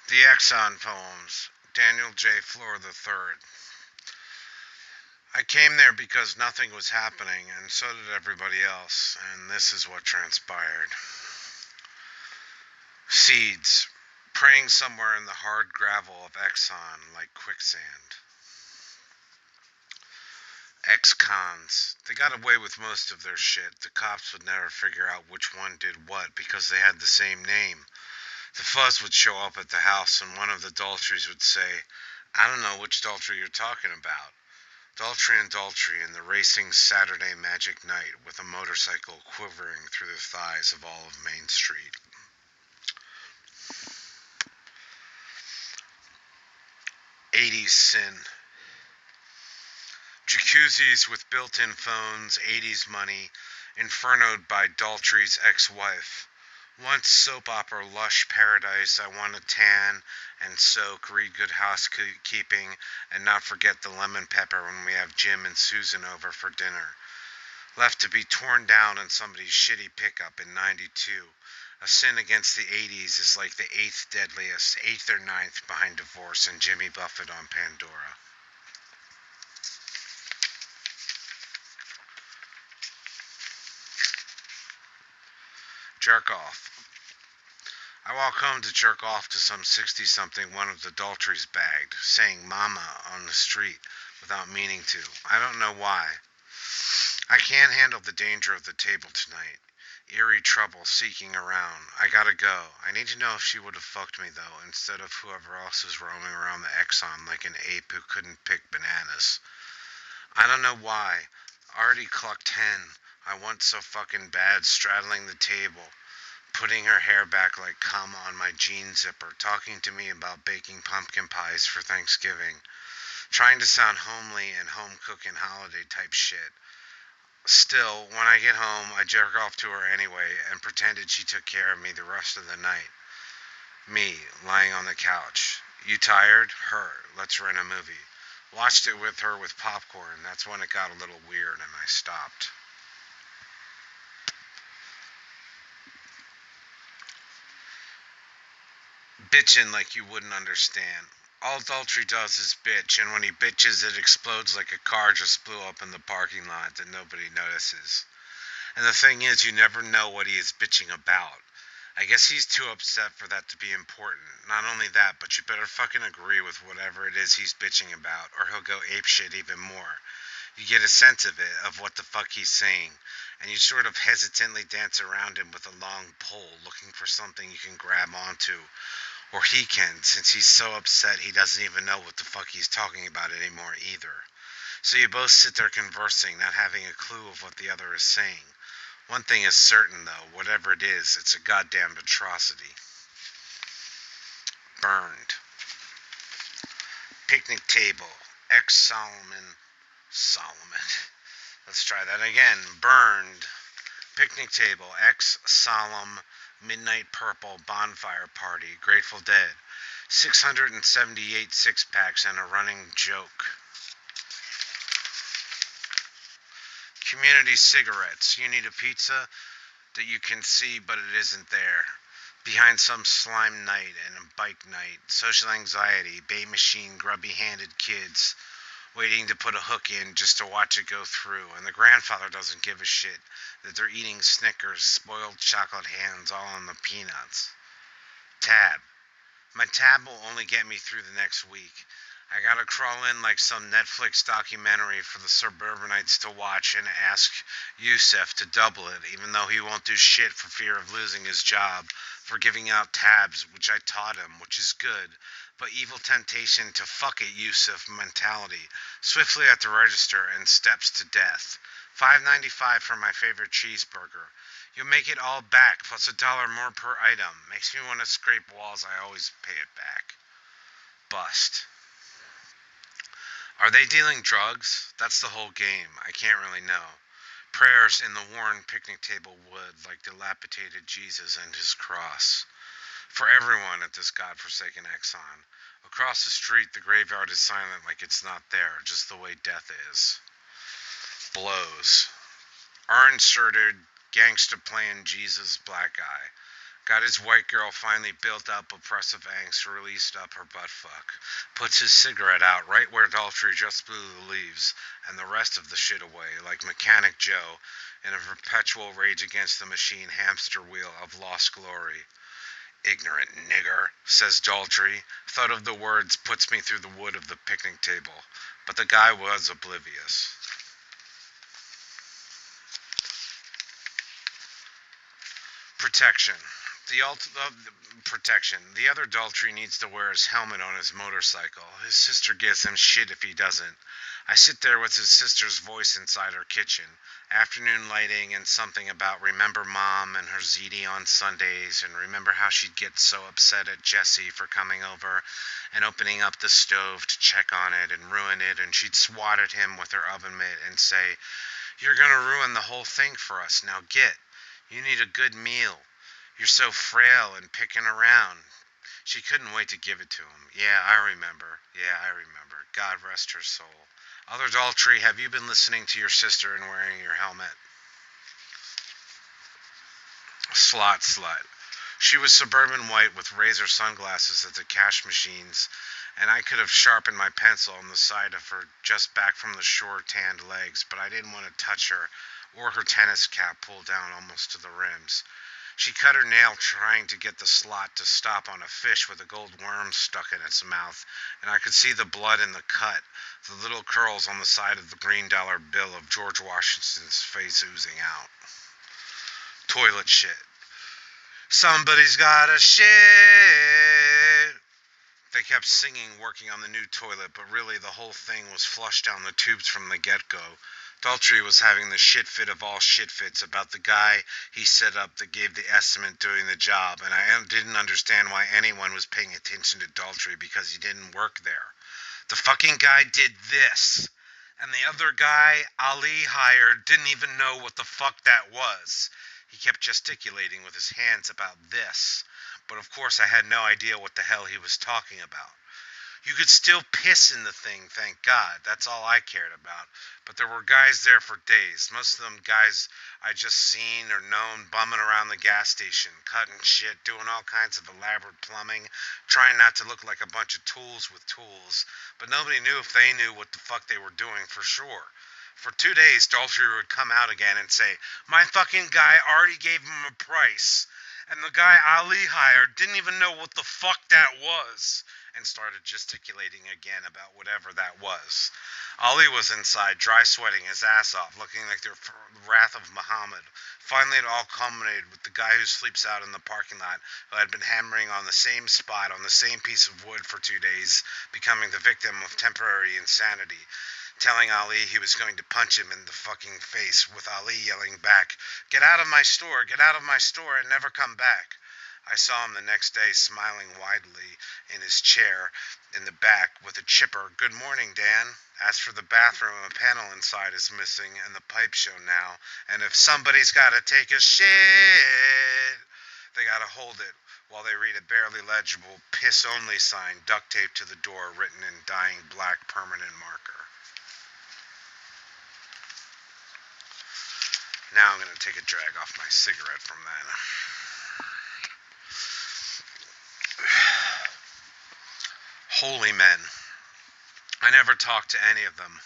The Exxon Poems, Daniel J. Flore III. I came there because nothing was happening, and so did everybody else, and this is what transpired. Seeds, praying somewhere in the hard gravel of Exxon like quicksand. Ex-cons. They got away with most of their shit. The cops would never figure out which one did what because they had the same name. The fuzz would show up at the house and one of the Daltrys would say, I don't know which Daltry you're talking about. Daltry and Daltry in the racing Saturday magic night with a motorcycle quivering through the thighs of all of Main Street. 80s sin. Jacuzzis with built-in phones, 80s money, infernoed by Daltry's ex-wife. Once soap opera lush paradise, I want to tan and soak, read Good Housekeeping, and not forget the lemon pepper when we have Jim and Susan over for dinner. Left to be torn down in somebody's shitty pickup in 92. A sin against the 80s is like the 8th deadliest, 8th or ninth behind divorce and Jimmy Buffett on Pandora. Jerk off. I walk home to jerk off to some 60-something one of the Daltrys bagged, saying mama on the street without meaning to. I don't know why. I can't handle the danger of the table tonight. Eerie trouble seeking around. I gotta go. I need to know if she would have fucked me, though, instead of whoever else is roaming around the Exxon like an ape who couldn't pick bananas. I don't know why. Already clocked 10. I want so fucking bad straddling the table, putting her hair back like cum on my jean zipper, talking to me about baking pumpkin pies for Thanksgiving, trying to sound homely and home cooking holiday type shit. Still, when I get home, I jerk off to her anyway and pretended she took care of me the rest of the night. Me, lying on the couch. You tired? Her. Let's rent a movie. Watched it with her with popcorn. That's when it got a little weird and I stopped. Bitchin' like you wouldn't understand. All Daltrey does is bitch, and when he bitches, it explodes like a car just blew up in the parking lot that nobody notices. And the thing is, you never know what he is bitching about. I guess he's too upset for that to be important. Not only that, but you better fucking agree with whatever it is he's bitching about, or he'll go apeshit even more. You get a sense of it, of what the fuck he's saying, and you sort of hesitantly dance around him with a long pole, looking for something you can grab onto. Or he can, since he's so upset he doesn't even know what the fuck he's talking about anymore either. So you both sit there conversing, not having a clue of what the other is saying. One thing is certain, though, whatever it is, it's a goddamn atrocity. Burned. Picnic table. Solomon. Let's try that again. Burned. Picnic table. Solemn. Midnight Purple bonfire party. Grateful Dead. 678 six-packs and a running joke. Community cigarettes. You need a pizza that you can see, but it isn't there. Behind some slime night and a bike night, social anxiety, bait machine, grubby-handed kids waiting to put a hook in just to watch it go through, and the grandfather doesn't give a shit that they're eating Snickers, spoiled chocolate hands all on the peanuts. Tab. My tab will only get me through the next week. I gotta crawl in like some Netflix documentary for the suburbanites to watch and ask Yusef to double it, even though he won't do shit for fear of losing his job, for giving out tabs, which I taught him, which is good, but evil temptation to fuck it Yusef mentality, swiftly at the register and steps to death. $5.95 for my favorite cheeseburger. You'll make it all back, plus $1 more per item. Makes me want to scrape walls, I always pay it back. Bust. Are they dealing drugs? That's the whole game. I can't really know. Prayers in the worn picnic table wood like dilapidated Jesus and his cross. For everyone at this godforsaken Exxon. Across the street, the graveyard is silent like it's not there, just the way death is. Blows. Are inserted, gangsta playing Jesus, black guy. Got his white girl finally built up oppressive angst released up her butt fuck. Puts his cigarette out right where Daltrey just blew the leaves, and the rest of the shit away, like Mechanic Joe in a perpetual rage against the machine hamster wheel of lost glory. Ignorant nigger, says Daltrey. Thought of the words puts me through the wood of the picnic table. But the guy was oblivious. Protection. Protection. The other Daltrey needs to wear his helmet on his motorcycle. His sister gives him shit if he doesn't. I sit there with his sister's voice inside her kitchen. Afternoon lighting and something about remember mom and her ziti on Sundays, and remember how she'd get so upset at Jesse for coming over and opening up the stove to check on it and ruin it, and she'd swat at him with her oven mitt and say, "You're gonna ruin the whole thing for us. Now get. You need a good meal. You're so frail and picking around." She couldn't wait to give it to him. Yeah, I remember. God rest her soul. Other Daltrey, have you been listening to your sister and wearing your helmet? Slot slut. She was suburban white with razor sunglasses at the cash machines, and I could have sharpened my pencil on the side of her just back from the shore tanned legs, but I didn't want to touch her or her tennis cap pulled down almost to the rims. She cut her nail trying to get the slot to stop on a fish with a gold worm stuck in its mouth, and I could see the blood in the cut, the little curls on the side of the green dollar bill of George Washington's face oozing out. Toilet shit. Somebody's gotta shit. They kept singing, working on the new toilet, but really the whole thing was flushed down the tubes from the get-go. Daltrey was having the shit fit of all shit fits about the guy he set up that gave the estimate doing the job, and I didn't understand why anyone was paying attention to Daltrey because he didn't work there. The fucking guy did this, and the other guy Ali hired didn't even know what the fuck that was. He kept gesticulating with his hands about this, but of course I had no idea what the hell he was talking about. You could still piss in the thing, thank God. That's all I cared about. But there were guys there for days. Most of them guys I just seen or known bumming around the gas station, cutting shit, doing all kinds of elaborate plumbing, trying not to look like a bunch of tools with tools. But nobody knew if they knew what the fuck they were doing for sure. For 2 days, Daltrey would come out again and say, "My fucking guy already gave him a price. And the guy Ali hired didn't even know what the fuck that was," and started gesticulating again about whatever that was. Ali was inside, dry sweating his ass off, looking like the wrath of Muhammad. Finally, it all culminated with the guy who sleeps out in the parking lot, who had been hammering on the same spot on the same piece of wood for 2 days, becoming the victim of temporary insanity, telling Ali he was going to punch him in the fucking face, with Ali yelling back, "Get out of my store, get out of my store, and never come back." I saw him the next day smiling widely in his chair in the back with a chipper, "Good morning, Dan. As for the bathroom, a panel inside is missing, and the pipes show now, and if somebody's gotta take a shit, they gotta hold it while they read a barely legible piss-only sign duct taped to the door written in dying black permanent marker." Now I'm going to take a drag off my cigarette from that. Holy men. I never talk to any of them.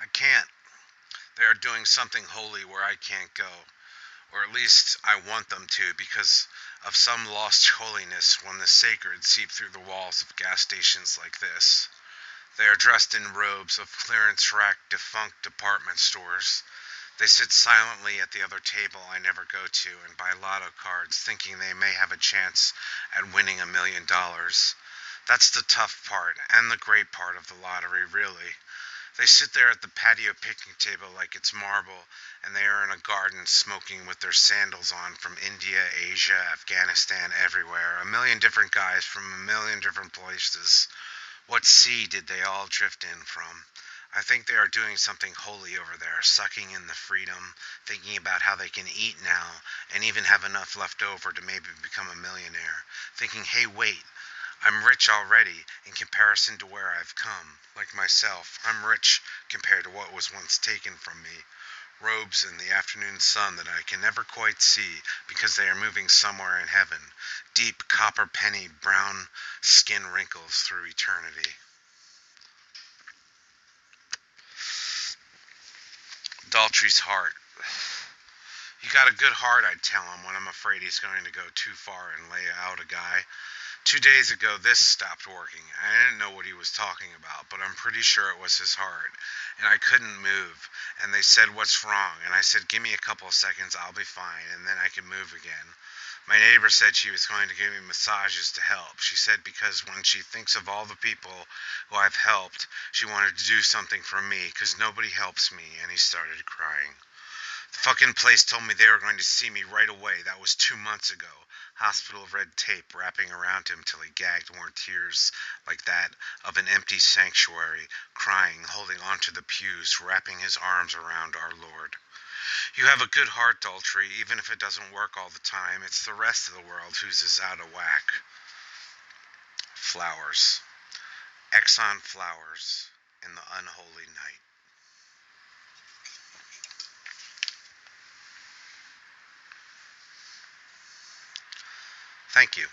I can't. They are doing something holy where I can't go. Or at least I want them to, because of some lost holiness when the sacred seep through the walls of gas stations like this. They are dressed in robes of clearance rack defunct department stores. They sit silently at the other table I never go to and buy lotto cards, thinking they may have a chance at winning $1 million. That's the tough part, and the great part of the lottery, really. They sit there at the patio picnic table like it's marble, and they are in a garden smoking with their sandals on from India, Asia, Afghanistan, everywhere. 1 million different guys from 1 million different places. What sea did they all drift in from? I think they are doing something holy over there, sucking in the freedom, thinking about how they can eat now, and even have enough left over to maybe become a millionaire. Thinking, hey, wait, I'm rich already in comparison to where I've come. Like myself, I'm rich compared to what was once taken from me. robes in the afternoon sun that I can never quite see because they are moving somewhere in heaven, deep copper penny brown skin wrinkles through eternity. Daltrey's heart. You got a good heart, I'd tell him when I'm afraid he's going to go too far and lay out a guy. 2 days ago, this stopped working. I didn't know what he was talking about, but I'm pretty sure it was his heart. And I couldn't move. And they said, "What's wrong?" And I said, "Give me a couple of seconds, I'll be fine, and then I can move again." My neighbor said she was going to give me massages to help. She said because when she thinks of all the people who I've helped, she wanted to do something for me because nobody helps me. And he started crying. The fucking place told me they were going to see me right away. That was 2 months ago. Hospital red tape wrapping around him till he gagged, more tears like that of an empty sanctuary, crying, holding onto the pews, wrapping his arms around our Lord. You have a good heart, Daltrey, even if it doesn't work all the time. It's the rest of the world who's is out of whack. Flowers. Exxon flowers in the unholy night. Thank you.